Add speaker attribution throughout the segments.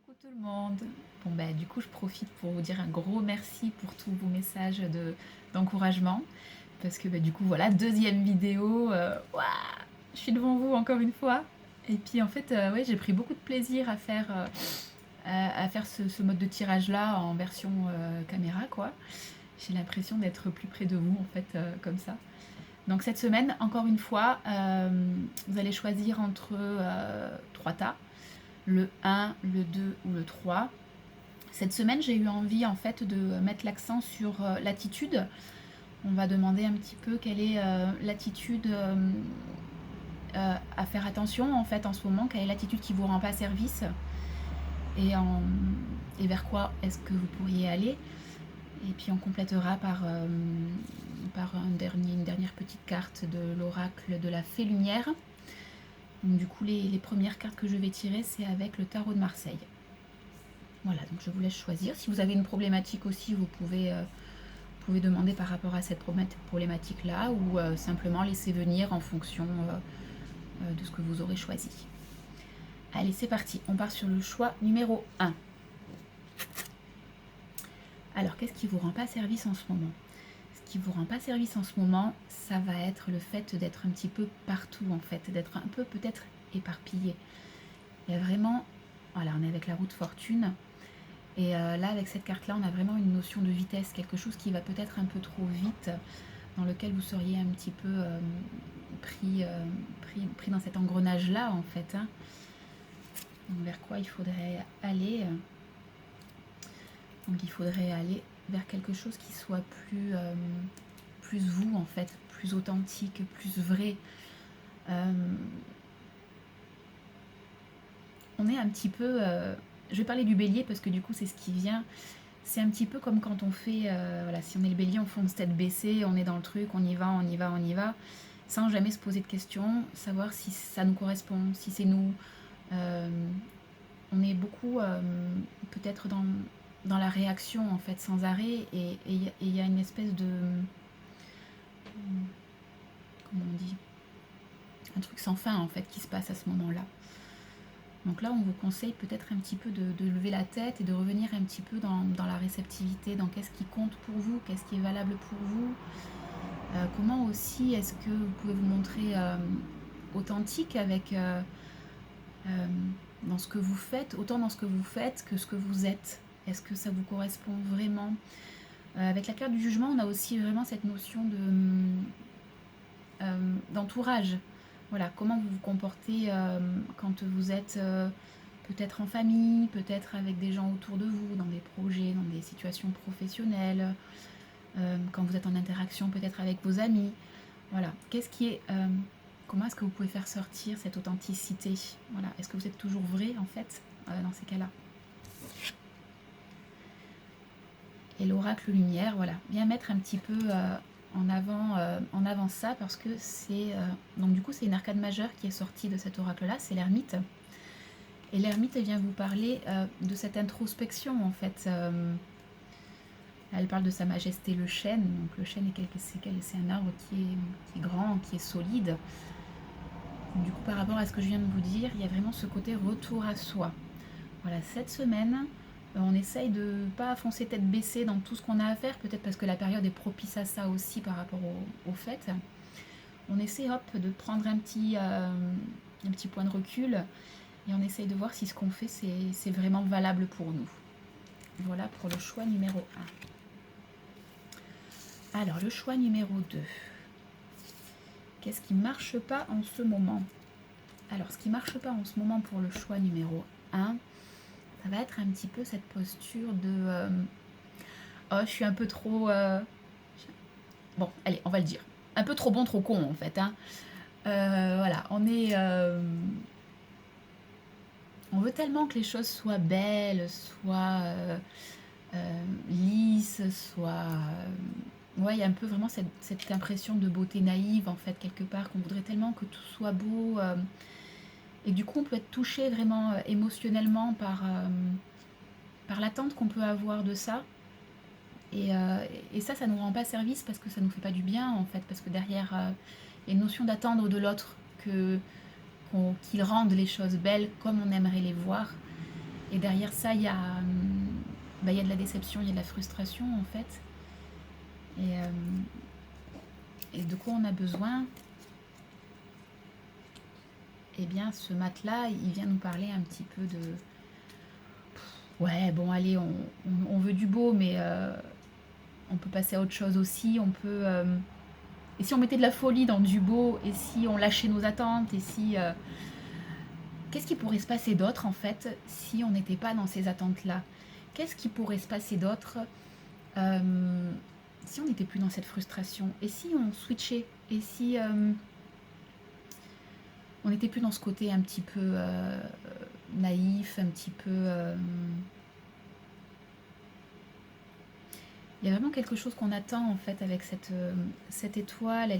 Speaker 1: Coucou tout le monde. Bon du coup je profite pour vous dire un gros merci pour tous vos messages d'encouragement parce que du coup voilà deuxième vidéo, ouah, je suis devant vous encore une fois et puis en fait ouais j'ai pris beaucoup de plaisir à faire ce mode de tirage là en version caméra quoi. J'ai l'impression d'être plus près de vous en fait comme ça. Donc cette semaine encore une fois vous allez choisir entre trois tas, le 1, le 2 ou le 3. Cette semaine, j'ai eu envie en fait de mettre l'accent sur l'attitude. On va demander un petit peu quelle est l'attitude à faire attention en fait en ce moment, quelle est l'attitude qui vous rend pas service et, et vers quoi est-ce que vous pourriez aller. Et puis on complétera par une dernière petite carte de l'oracle de la Fée Lumière. Donc, du coup, les premières cartes que je vais tirer, c'est avec le tarot de Marseille. Voilà, donc je vous laisse choisir. Si vous avez une problématique aussi, vous pouvez demander par rapport à cette problématique-là ou simplement laisser venir en fonction de ce que vous aurez choisi. Allez, c'est parti. On part sur le choix numéro 1. Alors, qu'est-ce qui vous rend pas service en ce moment? Ce qui vous rend pas service en ce moment, ça va être le fait d'être un petit peu partout en fait, d'être un peu peut-être éparpillé. Il y a vraiment, voilà, on est avec la roue de fortune. Et là, avec cette carte-là, on a vraiment une notion de vitesse, quelque chose qui va peut-être un peu trop vite, dans lequel vous seriez un petit peu pris dans cet engrenage-là, en fait. Hein. Donc, vers quoi il faudrait aller? Donc, il faudrait aller vers quelque chose qui soit plus vous, en fait, plus authentique, plus vrai. On est un petit peu... je vais parler du bélier parce que du coup, c'est ce qui vient. C'est un petit peu comme quand on fait, voilà, si on est le bélier, on fonce tête baissée, on est dans le truc, on y va, on y va, on y va, sans jamais se poser de questions, savoir si ça nous correspond, si c'est nous. Euh, on est beaucoup peut-être dans la réaction en fait, sans arrêt, et il y a une espèce de, comment on dit, un truc sans fin en fait qui se passe à ce moment-là. Donc là, on vous conseille peut-être un petit peu de lever la tête et de revenir un petit peu dans la réceptivité, dans qu'est-ce qui compte pour vous, qu'est-ce qui est valable pour vous. Comment aussi est-ce que vous pouvez vous montrer authentique avec dans ce que vous faites, autant dans ce que vous faites que ce que vous êtes. Est-ce que ça vous correspond vraiment? Avec la carte du jugement, on a aussi vraiment cette notion d'entourage. Voilà, comment vous vous comportez quand vous êtes peut-être en famille, peut-être avec des gens autour de vous, dans des projets, dans des situations professionnelles, quand vous êtes en interaction peut-être avec vos amis. Voilà, qu'est-ce qui est... comment est-ce que vous pouvez faire sortir cette authenticité? Voilà, est-ce que vous êtes toujours vrai en fait dans ces cas-là? Et l'oracle lumière, voilà, bien mettre un petit peu en avant ça parce que c'est... donc du coup, c'est une arcade majeure qui est sortie de cet oracle-là, c'est l'ermite. Et l'ermite, elle vient vous parler de cette introspection en fait. Elle parle de sa majesté le chêne. Donc le chêne, c'est un arbre qui est grand, qui est solide. Du coup, par rapport à ce que je viens de vous dire, il y a vraiment ce côté retour à soi. Voilà, cette semaine, on essaye de ne pas foncer tête baissée dans tout ce qu'on a à faire, peut-être parce que la période est propice à ça aussi par rapport aux fêtes. On essaie de prendre un petit point de recul et on essaye de voir si ce qu'on fait, c'est vraiment valable pour nous. Voilà pour le choix numéro 1. Alors, le choix numéro 2. Qu'est-ce qui ne marche pas en ce moment? Alors, ce qui ne marche pas en ce moment pour le choix numéro 1, ça va être un petit peu cette posture de oh, je suis un peu trop... Bon, allez, on va le dire. Un peu trop bon, trop con, en fait. Hein. Voilà, on veut tellement que les choses soient belles, soient lisses, soient... Ouais, il y a un peu vraiment cette impression de beauté naïve, en fait, quelque part, qu'on voudrait tellement que tout soit beau. Et du coup, on peut être touché vraiment émotionnellement par l'attente qu'on peut avoir de ça. Et ça, ça nous rend pas service parce que ça nous fait pas du bien, en fait, parce que derrière, il y a une notion d'attendre de l'autre qu'il rende les choses belles comme on aimerait les voir. Et derrière ça, il y a de la déception, il y a de la frustration en fait. Et, euh, et de quoi on a besoin? Eh bien, ce matelas, il vient nous parler un petit peu de... Ouais, bon, allez, on veut du beau, mais on peut passer à autre chose aussi. On peut... Et si on mettait de la folie dans du beau, et si on lâchait nos attentes, et si... Qu'est-ce qui pourrait se passer d'autre, en fait, si on n'était pas dans ces attentes-là? Qu'est-ce qui pourrait se passer d'autre si on n'était plus dans cette frustration? Et si on switchait? Et si on n'était plus dans ce côté un petit peu naïf, un petit peu... Il y a vraiment quelque chose qu'on attend en fait avec cette étoile.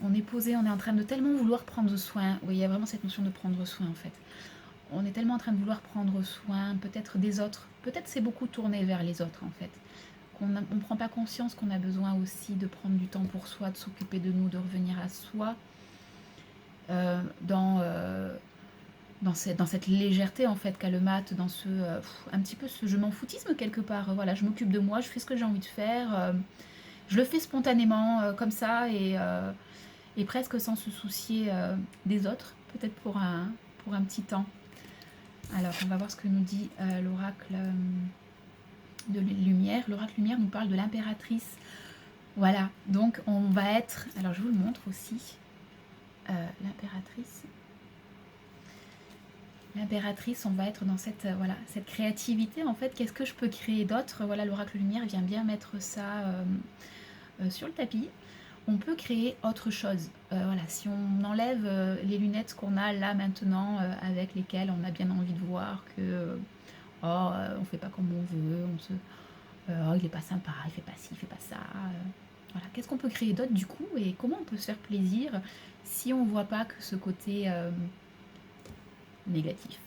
Speaker 1: On est posé, on est en train de tellement vouloir prendre soin. Oui, il y a vraiment cette notion de prendre soin en fait. On est tellement en train de vouloir prendre soin, peut-être des autres. Peut-être c'est beaucoup tourné vers les autres en fait. On ne prend pas conscience qu'on a besoin aussi de prendre du temps pour soi, de s'occuper de nous, de revenir à soi. Dans cette légèreté en fait qu'a le mat, dans un petit peu ce je m'en foutisme quelque part. Voilà, je m'occupe de moi, je fais ce que j'ai envie de faire, je le fais spontanément comme ça et presque sans se soucier des autres, peut-être pour un petit temps. Alors on va voir ce que nous dit l'oracle de lumière. L'oracle lumière nous parle de l'impératrice. Voilà, donc on va être, alors je vous le montre aussi, l'impératrice. L'impératrice, on va être dans cette créativité en fait. Qu'est-ce que je peux créer d'autre? Voilà, l'oracle lumière vient bien mettre ça sur le tapis. On peut créer autre chose. Voilà, si on enlève les lunettes qu'on a là maintenant, avec lesquelles on a bien envie de voir que on fait pas comme on veut, oh, il est pas sympa, il fait pas ci, il fait pas ça. Voilà, qu'est-ce qu'on peut créer d'autre du coup et comment on peut se faire plaisir si on voit pas que ce côté négatif.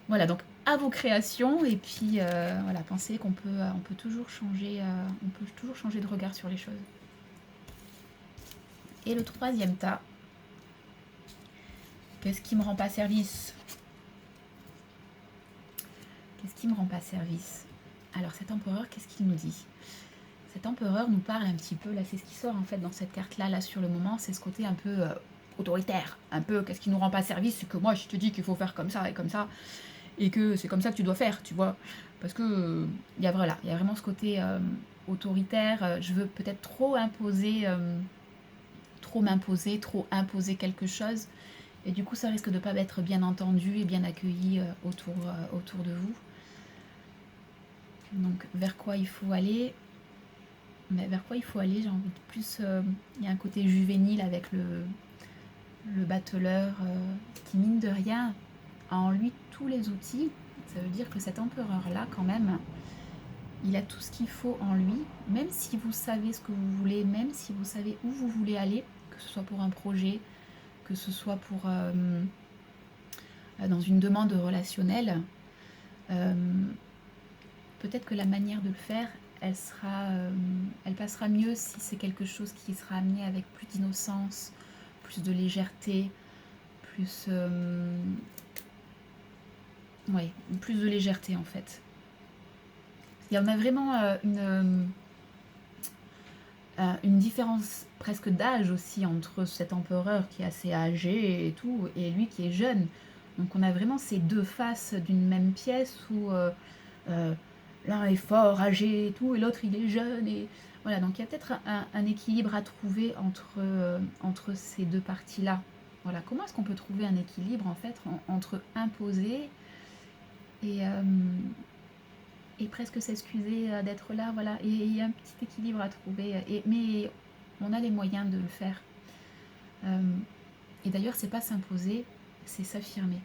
Speaker 1: Voilà, donc à vos créations et puis voilà, pensez qu'on peut, on peut toujours changer de regard sur les choses. Et le troisième tas, qu'est-ce qui me rend pas service? Qu'est-ce qui me rend pas service? Alors cet empereur, qu'est-ce qu'il nous dit? Cet empereur nous parle un petit peu, là c'est ce qui sort en fait dans cette carte-là, là sur le moment, c'est ce côté un peu autoritaire, un peu qu'est-ce qui nous rend pas service, c'est que moi je te dis qu'il faut faire comme ça et que c'est comme ça que tu dois faire, tu vois. Parce que il y a vraiment ce côté autoritaire, je veux peut-être trop m'imposer, trop imposer quelque chose. Et du coup, ça risque de ne pas être bien entendu et bien accueilli autour de vous. Donc, vers quoi il faut aller? Mais vers quoi il faut aller? J'ai envie de plus... il y a un côté juvénile avec le battleur qui, mine de rien, a en lui tous les outils. Ça veut dire que cet empereur-là, quand même, il a tout ce qu'il faut en lui, même si vous savez ce que vous voulez, même si vous savez où vous voulez aller, que ce soit pour un projet, que ce soit pour dans une demande relationnelle, peut-être que la manière de le faire, elle passera mieux si c'est quelque chose qui sera amené avec plus d'innocence, plus de légèreté, plus plus de légèreté en fait. Il y en a vraiment une différence presque d'âge aussi entre cet empereur qui est assez âgé et tout, et lui qui est jeune. Donc on a vraiment ces deux faces d'une même pièce où l'un est fort, âgé et tout, et l'autre il est jeune. Et voilà, donc il y a peut-être un équilibre à trouver entre ces deux parties-là. Voilà, comment est-ce qu'on peut trouver un équilibre en fait entre imposer et presque s'excuser d'être là, voilà. Et il y a un petit équilibre à trouver, mais on a les moyens de le faire. Et d'ailleurs, c'est pas s'imposer, c'est s'affirmer.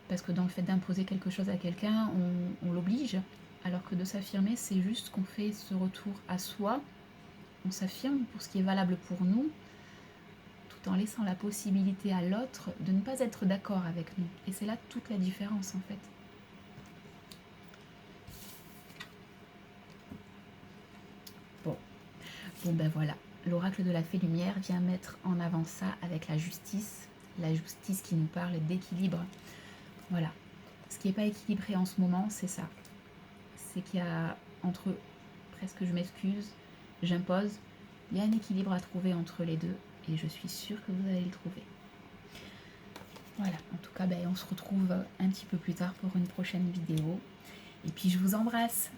Speaker 1: Parce que dans le fait d'imposer quelque chose à quelqu'un, on l'oblige, alors que de s'affirmer, c'est juste qu'on fait ce retour à soi, on s'affirme pour ce qui est valable pour nous, tout en laissant la possibilité à l'autre de ne pas être d'accord avec nous. Et c'est là toute la différence en fait. Bon ben voilà, l'oracle de la fée lumière vient mettre en avant ça avec la justice qui nous parle d'équilibre. Voilà. Ce qui n'est pas équilibré en ce moment, c'est ça. C'est qu'il y a entre, presque je m'excuse, j'impose, il y a un équilibre à trouver entre les deux et je suis sûre que vous allez le trouver. Voilà, en tout cas, on se retrouve un petit peu plus tard pour une prochaine vidéo. Et puis je vous embrasse.